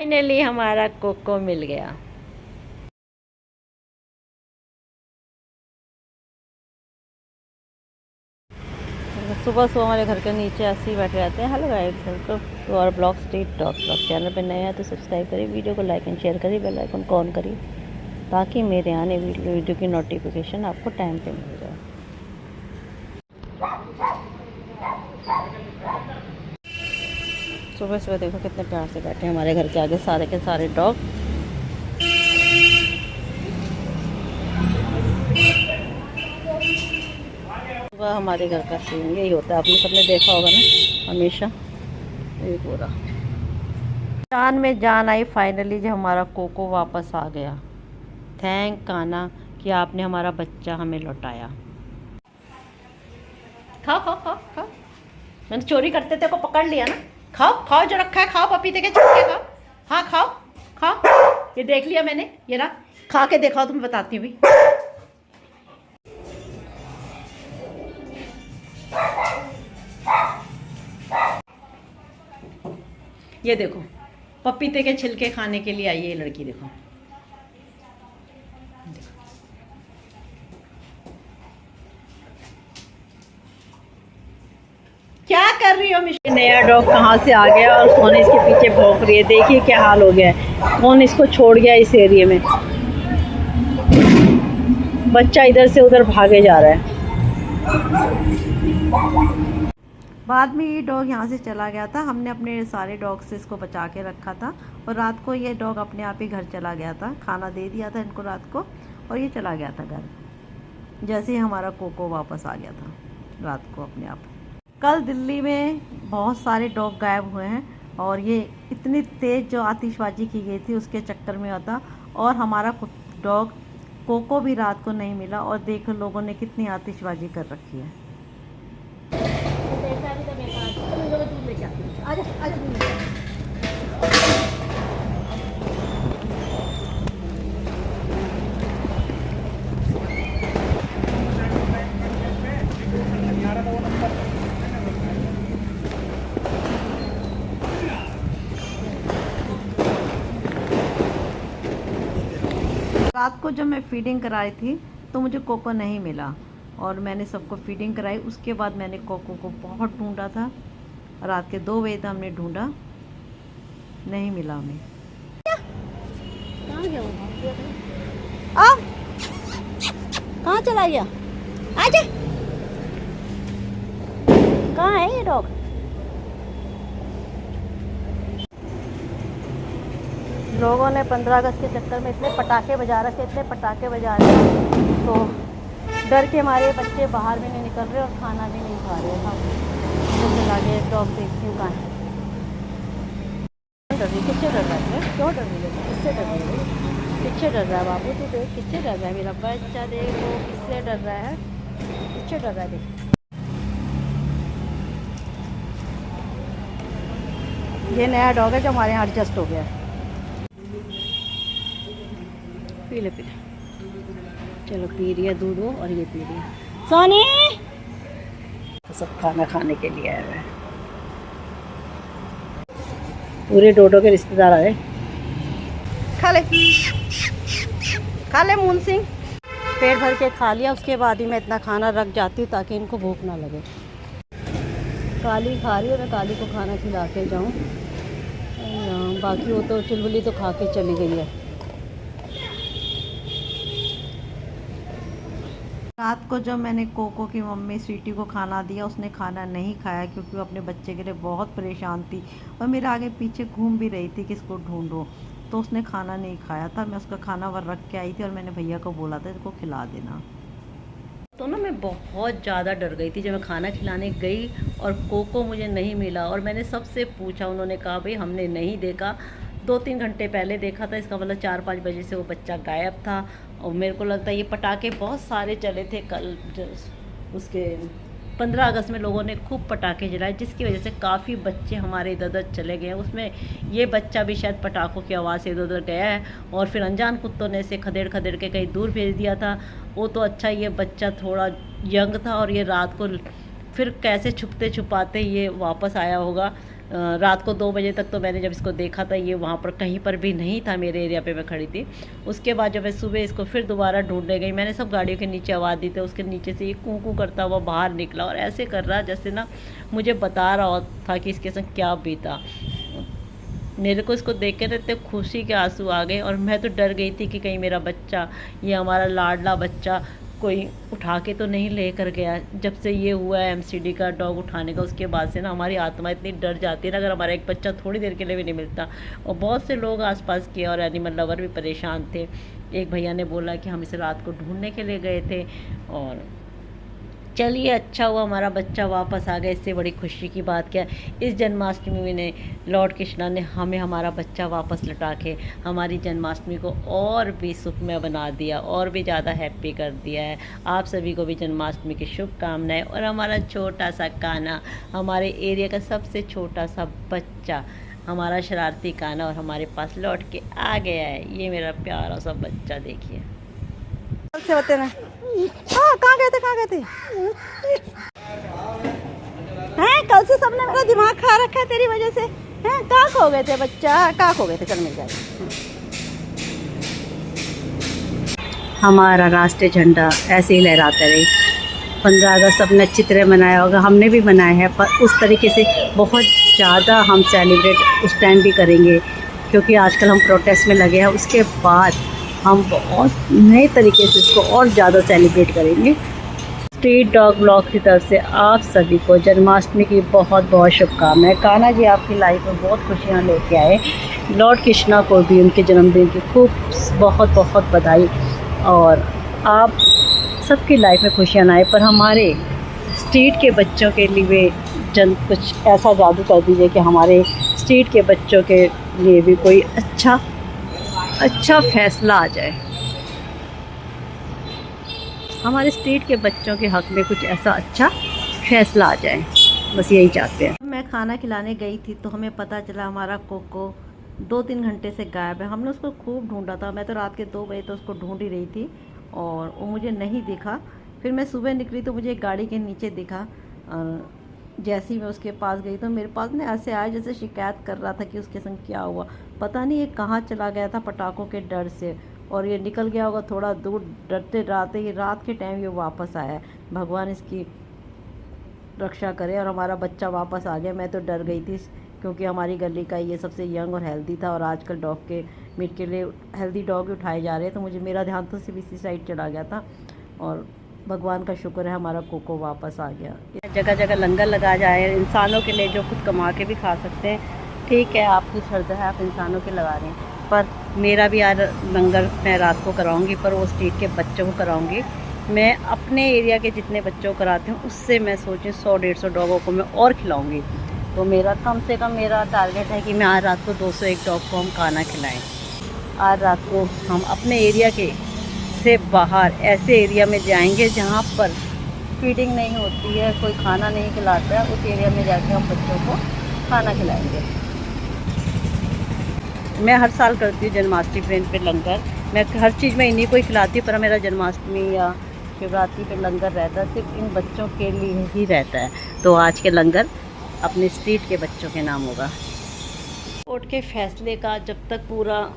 Finally हमारा cocoa मिल गया। सुबह सुबह हमारे घर के नीचे ऐसे ही बैठे रहते हैं। Hello guys, welcome to our blog street talk blog. Channel पे नए हैं तो सब्सक्राइब करिए, वीडियो को लाइक एंड शेयर करिए, बेल आइकन को ऑन करिए ताकि मेरे आने वीडियो की नोटिफिकेशन आपको टाइम पे मिल जाए। सुबह सुबह देखो कितने प्यार से बैठे हैं हमारे घर के आगे सारे के सारे डॉग। सुबह हमारे घर का सीन यही होता है, आपने सबने देखा होगा ना हमेशा। ये पूरा जान में जान आई फाइनली जब हमारा कोको वापस आ गया। थैंक काना कि आपने हमारा बच्चा हमें लौटाया। खाओ खाओ खाओ खाओ, मैंने चोरी करते थे को पकड़ लिया ना। खाओ खाओ, जो रखा है खाओ, पपीते के छिलके खाओ। हाँ खाओ खाओ, ये देख लिया मैंने, ये ना खा के देखा तुम्हें बताती हूँ भी। ये देखो पपीते के छिलके खाने के लिए आई है ये लड़की। देखो क्या कर रही हो मिशन। नया डॉग कहाँ से आ गया और सोने इसके पीछे भौंक रही है। देखिए क्या हाल हो गया है, कौन इसको छोड़ गया इस एरिया में। बच्चा इधर से उधर भागे जा रहा है। बाद में ये डॉग यहाँ से चला गया था। हमने अपने सारे डॉग से इसको बचा के रखा था और रात को ये डॉग अपने आप ही घर चला गया था। खाना दे दिया था इनको रात को और ये चला गया था घर। जैसे ही हमारा कोको वापस आ गया था रात को अपने आप। कल दिल्ली में बहुत सारे डॉग गायब हुए हैं और ये इतनी तेज़ जो आतिशबाजी की गई थी उसके चक्कर में होता। और हमारा डॉग कोको भी रात को नहीं मिला और देखो लोगों ने कितनी आतिशबाजी कर रखी है। रात को जब मैं फीडिंग कराई थी तो मुझे कोको नहीं मिला और मैंने सबको फीडिंग कराई। उसके बाद मैंने कोको को बहुत ढूंढा था, रात के 2 बजे तक हमने ढूंढा, नहीं मिला हमें। कहाँ चला गया? आजा, कहाँ है ये डॉग? लोगों ने 15 अगस्त के चक्कर में इतने पटाखे बजा रखे, इतने पटाखे बजा रहे तो डर के हमारे बच्चे बाहर भी नहीं निकल रहे और खाना भी नहीं खा रहे। हम चला गए डॉग देखती हूँ कहाँ डर रही, किससे डर रहा है? क्यों डर रही है? किससे डर रही है? किससे डर रहा है बाबू? तू देख किससे डर रहा है मेरा बच्चा, देख वो किससे डर रहा है, किससे डर रहा है देख। ये नया डॉग है जो हमारे यहाँ एडजस्ट हो गया है। पी ले पी ले, चलो पी रही है दूध वो और ये पी रही है। सोनी सब खाना खाने के लिए आया है। पूरे डोडो के रिश्तेदार आए। खा ले खा ले मून सिंह। पेट भर के खा लिया, उसके बाद ही मैं इतना खाना रख जाती हूँ ताकि इनको भूख ना लगे। काली खा रही है, मैं काली को खाना खिला के जाऊँ। बाकी वो तो चुलबुली तो खा के चली गई है। रात को जब मैंने कोको की मम्मी स्वीटी को खाना दिया, उसने खाना नहीं खाया क्योंकि वो अपने बच्चे के लिए बहुत परेशान थी और मेरे आगे पीछे घूम भी रही थी कि इसको ढूंढो, तो उसने खाना नहीं खाया था। मैं उसका खाना वर रख के आई थी और मैंने भैया को बोला था इसको खिला देना। तो ना मैं बहुत ज़्यादा डर गई थी जब मैं खाना खिलाने गई और कोको मुझे नहीं मिला। और मैंने सबसे पूछा, उन्होंने कहा भाई हमने नहीं देखा, 2-3 घंटे पहले देखा था, इसका मतलब 4-5 बजे से वो बच्चा गायब था। और मेरे को लगता है ये पटाखे बहुत सारे चले थे कल, उसके 15 अगस्त में लोगों ने खूब पटाखे जलाए जिसकी वजह से काफ़ी बच्चे हमारे इधर उधर चले गए। उसमें ये बच्चा भी शायद पटाखों की आवाज़ से इधर उधर गया है और फिर अनजान कुत्तों ने इसे खदेड़ खदेड़ के कहीं दूर भेज दिया था। वो तो अच्छा, ये बच्चा थोड़ा यंग था और ये रात को फिर कैसे छुपते छुपाते ये वापस आया होगा। रात को 2 बजे तक तो मैंने जब इसको देखा था ये वहाँ पर कहीं पर भी नहीं था, मेरे एरिया पे मैं खड़ी थी। उसके बाद जब मैं सुबह इसको फिर दोबारा ढूंढने गई, मैंने सब गाड़ियों के नीचे आवाज़ दी तो उसके नीचे से ये कूं कूं करता हुआ बाहर निकला और ऐसे कर रहा जैसे ना मुझे बता रहा था कि इसके संग क्या बीता। मेरे को इसको देख के तो इतने खुशी के आंसू आ गए और मैं तो डर गई थी कि कहीं मेरा बच्चा, ये हमारा लाडला बच्चा, कोई उठा के तो नहीं लेकर गया। जब से ये हुआ है एमसीडी का डॉग उठाने का, उसके बाद से ना हमारी आत्मा इतनी डर जाती है ना, अगर हमारा एक बच्चा थोड़ी देर के लिए भी नहीं मिलता। और बहुत से लोग आसपास के और एनिमल लवर भी परेशान थे। एक भैया ने बोला कि हम इसे रात को ढूंढने के लिए गए थे और चलिए अच्छा हुआ हमारा बच्चा वापस आ गया। इससे बड़ी खुशी की बात क्या, इस जन्माष्टमी में लॉर्ड कृष्णा ने हमें हमारा बच्चा वापस लौटा के हमारी जन्माष्टमी को और भी सुखमय बना दिया और भी ज़्यादा हैप्पी कर दिया है। आप सभी को भी जन्माष्टमी की शुभकामनाएं। और हमारा छोटा सा कान्हा, हमारे एरिया का सबसे छोटा सा बच्चा, हमारा शरारती कान्हा और हमारे पास लौट के आ गया है। ये मेरा प्यारा सा बच्चा देखिए। से होते ना। हाँ, कहाँ गए थे हैं? कल से सबने मेरा दिमाग खा रखा है तेरी वजह से। हैं, कहाँ खो गए थे बच्चा, कहाँ खो गए थे? चल मिल जाए। हमारा राष्ट्रीय झंडा ऐसे ही लहराता रही। 15 अगस्त सबने अच्छी तरह मनाया होगा, हमने भी मनाया है, पर उस तरीके से बहुत ज़्यादा हम सेलिब्रेट उस टाइम भी करेंगे क्योंकि आजकल हम प्रोटेस्ट में लगे हैं। उसके बाद हम बहुत नए तरीके से इसको और ज़्यादा सेलिब्रेट करेंगे। स्ट्रीट डॉग ब्लॉग की तरफ से आप सभी को जन्माष्टमी की बहुत बहुत शुभकामनाएं। कान्हा जी आपकी लाइफ में बहुत खुशियाँ लेके आए। लॉर्ड कृष्णा को भी उनके जन्मदिन की खूब बहुत बहुत बधाई और आप सबकी लाइफ में खुशियाँ आए। पर हमारे स्ट्रीट के बच्चों के लिए कुछ ऐसा जादू कर दीजिए कि हमारे स्ट्रीट के बच्चों के लिए भी कोई अच्छा फैसला आ जाए। हमारे स्ट्रीट के बच्चों के हक में कुछ ऐसा अच्छा फैसला आ जाए, बस यही चाहते हैं। मैं खाना खिलाने गई थी तो हमें पता चला हमारा कोको 2-3 घंटे से गायब है। हमने उसको खूब ढूंढा था, मैं तो रात के 2 बजे तो उसको ढूंढ ही रही थी और वो मुझे नहीं दिखा। फिर मैं सुबह निकली तो मुझे एक गाड़ी के नीचे दिखा। जैसे ही मैं उसके पास गई तो मेरे पास में ऐसे आया जैसे शिकायत कर रहा था कि उसके संग क्या हुआ। पता नहीं ये कहाँ चला गया था पटाखों के डर से और ये निकल गया होगा थोड़ा दूर। डरते डराते ही रात के टाइम ये वापस आया। भगवान इसकी रक्षा करे और हमारा बच्चा वापस आ गया। मैं तो डर गई थी क्योंकि हमारी गली का ये सबसे यंग और हेल्दी था और आजकल डॉग के मीट के लिए हेल्दी डॉग उठाए जा रहे हैं, तो मुझे मेरा ध्यान तो सिर्फ इसी साइड चला गया था और भगवान का शुक्र है हमारा कोको वापस आ गया। जगह जगह लंगर लगा जाए इंसानों के लिए जो खुद कमा के भी खा सकते हैं। ठीक है, आपकी श्रद्धा है, आप इंसानों के लगा रहे हैं, पर मेरा भी यार लंगर मैं रात को कराऊंगी, पर वो स्ट्रीट के बच्चों को कराऊंगी। मैं अपने एरिया के जितने बच्चों को कराती हूँ उससे मैं सोचूँ 100-150 डॉगों को मैं और खिलाऊंगी। तो मेरा कम से कम मेरा टारगेट है कि मैं आज रात को 201 डॉग को हम खाना खिलाएँ। आज रात को हम अपने एरिया के से बाहर ऐसे एरिया में जाएंगे जहाँ पर फीडिंग नहीं होती है, कोई खाना नहीं खिलाता है, उस एरिया में जाके हम बच्चों को खाना खिलाएंगे। मैं हर साल करती हूँ जन्माष्टमी पे लंगर। मैं हर चीज़ में इन्हीं को ही खिलाती हूँ, पर मेरा जन्माष्टमी या शिवरात्रि पे लंगर रहता है सिर्फ इन बच्चों के लिए ही रहता है। तो आज के लंगर अपने स्ट्रीट के बच्चों के नाम होगा। कोर्ट के फैसले का जब तक पूरा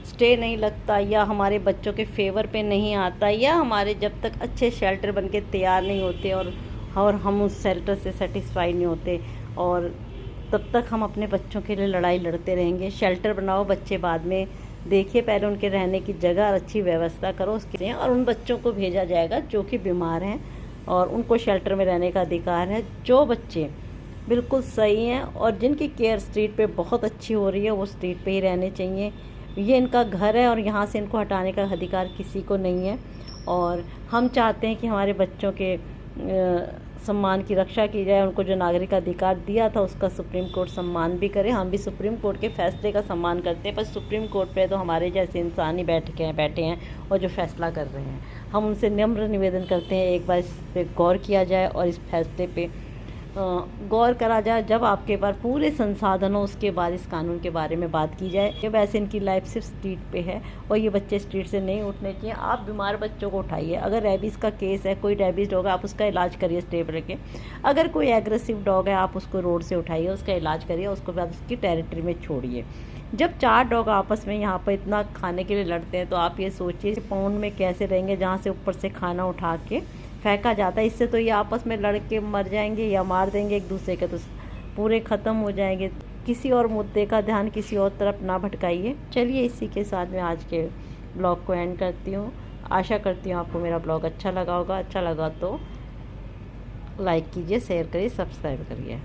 स्टे नहीं लगता या हमारे बच्चों के फेवर पे नहीं आता या हमारे जब तक अच्छे शेल्टर बन के तैयार नहीं होते और हम उस शेल्टर से सेटिस्फाई नहीं होते, और तब तक हम अपने बच्चों के लिए लड़ाई लड़ते रहेंगे। शेल्टर बनाओ, बच्चे बाद में देखिए, पहले उनके रहने की जगह अच्छी व्यवस्था करो उसके, और उन बच्चों को भेजा जाएगा जो कि बीमार हैं और उनको शेल्टर में रहने का अधिकार है। जो बच्चे बिल्कुल सही हैं और जिनकी केयर स्ट्रीट पे बहुत अच्छी हो रही है वो स्ट्रीट पे ही रहने चाहिए। ये इनका घर है और यहाँ से इनको हटाने का अधिकार किसी को नहीं है। और हम चाहते हैं कि हमारे बच्चों के सम्मान की रक्षा की जाए। उनको जो नागरिक अधिकार दिया था उसका सुप्रीम कोर्ट सम्मान भी करे। हम भी सुप्रीम कोर्ट के फैसले का सम्मान करते हैं, पर सुप्रीम कोर्ट पे तो हमारे जैसे इंसान ही बैठे हैं और जो फैसला कर रहे हैं। हम उनसे नम्र निवेदन करते हैं एक बार इस पर गौर किया जाए और इस फैसले पे गौर करा जाए, जब आपके पास पूरे संसाधन हो, उसके बाद इस कानून के बारे में बात की जाए। कि वैसे इनकी लाइफ सिर्फ स्ट्रीट पे है और ये बच्चे स्ट्रीट से नहीं उठने चाहिए। आप बीमार बच्चों को उठाइए, अगर रेबीज़ का केस है, कोई रेबीज़ डॉग है, आप उसका इलाज करिए स्टेप रखे। अगर कोई एग्रेसिव डॉग है, आप उसको रोड से उठाइए, उसका इलाज करिए, उसको बाद उसकी टेरिटरी में छोड़िए। जब 4 डॉग आपस में यहाँ पर इतना खाने के लिए लड़ते हैं, तो आप ये सोचिए पाउंड में कैसे रहेंगे, जहाँ से ऊपर से खाना उठा के फेंका जाता है। इससे तो ये आपस में लड़ के मर जाएंगे या मार देंगे एक दूसरे के, तो पूरे ख़त्म हो जाएंगे। किसी और मुद्दे का ध्यान किसी और तरफ ना भटकाइए। चलिए इसी के साथ मैं आज के ब्लॉग को एंड करती हूँ। आशा करती हूँ आपको मेरा ब्लॉग अच्छा लगा होगा। अच्छा लगा तो लाइक कीजिए, शेयर करिए, सब्सक्राइब करिए।